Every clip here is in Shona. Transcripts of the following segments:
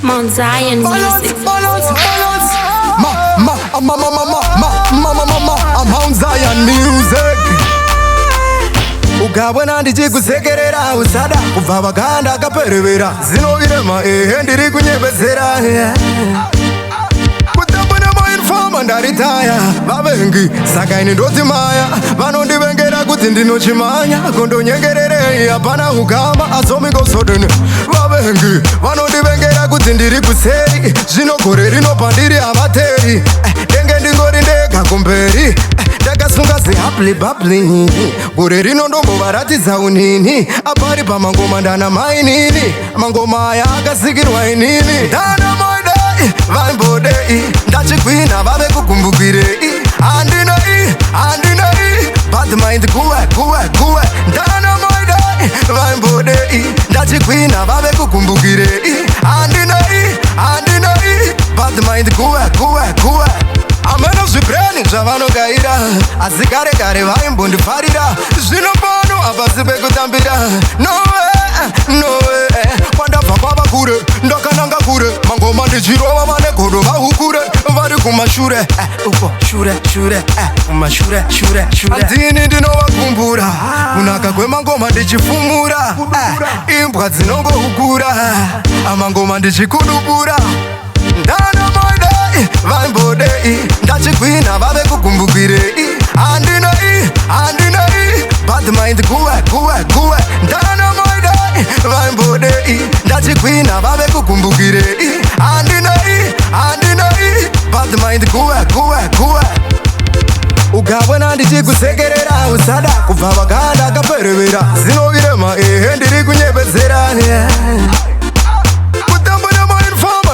Mount Zion music. Balance. I'm Mount Zion music. Ukabona ndichikusekerera usada kubva vakanda akaperevera zinovirema ndiri kunyepedzera kutambona mainfoma ndaritaya vavengi saka ini ndoti maya vanondivengera kuti ndinochimanya kondonyengererei hapana ukama azomikosodeni vavengi vanondivengera kuti ndiri kuseri zvino gore rinopa ndiri havateri denge ndingori ndega kumberi ndakasunga sehaplibabli gore rino ndombovaratidza unini apari pamangoma ndana mainini mangoma aya akasikirwa inini ndana moidei vaimbodei ndachigwina vave kukumbukirei handinei but mind kuwe ndana moidei vaimbodei ndachigwina vave kukumbukirei handinei but mind kuwe ameno zvibreni zvavanogaira asi kare kare vaimbondifarira zvino pano hapasi pekutambira nowe kwandabva kwava kure ndakananga kure mangoma ndichirova vane godo vahukure vari kumashure uko shure kumashure handini ndinovakumbura kunaka kwemangoma ndichifumura imbwa dzinongohukura amangoma ndichikudubura ndana moidei vaimbodei ndachigwina vave kukumbukirei handinei but mind kuwe ndana moidei vaimbodei ndachigwina vave kukumbukirei handinei but mind kuwe ukabona ndichikusekerera usada kubva vakanda akaperevera zinovirema ndiri kunyepedzera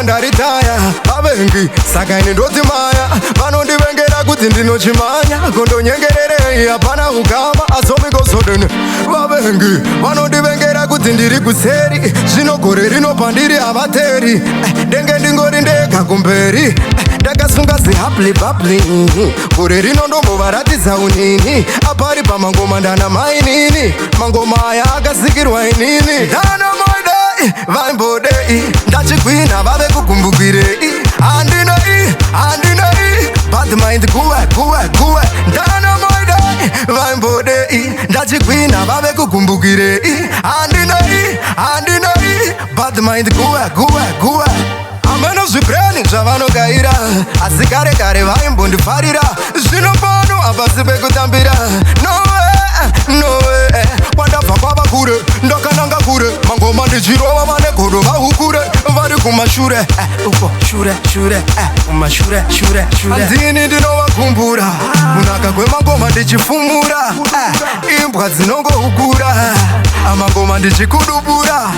ndaritaya vavengi saka ini ndoti maya vanondivengera kuti ndinochimanya kondonyengererei hapana ukama azomikosodeni vavengi vanondivengera kuti ndiri kuseri zvino gore rinopa ndiri havateri denge ndingori ndega kumberi ndakasunga sehaplibabli gore rino ndombovaratidza unini apari pamangoma ndana mainini mangoma aya akasikirwa inini ndana moidei vaimbodei ndachigwina vave kukumbukirei handinei but mind kuwe ndana moidei vaimbodei ndachigwina vave kukumbukirei handinei but mind kuwe ameno zvibreni zvavanogaira asi kare kare vaimbondifarira zvino pano hapasi pekutambira nowe kwandabva kwava kure ndakananga kure mangoma ndichirova vane godo vahukure vari kumashure uko shure kumashure handini ndinovakumbura kunaka kwemangoma ndichifumura imbwa dzinongohukura amangoma ndichikudubura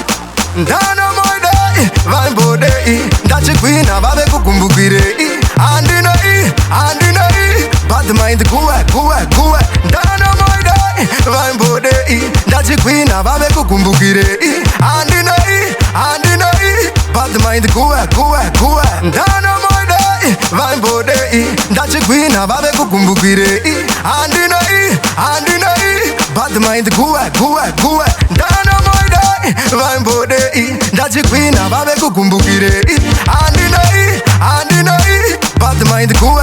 ndana moidei vaimbodei ndachigwina vave kukumbukirei handinei but mind kuwe ndana moidei vaimbodei ndachigwina vave kukumbukirei handinei but mind kuwe ndana moidei vaimbodei ndachigwina vave kukumbukirei handinei but mind kuwe ndana moidei vaimbodei ndachigwina vave kukumbukirei handinei but mind kuwe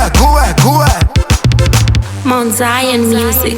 Mount Zion music.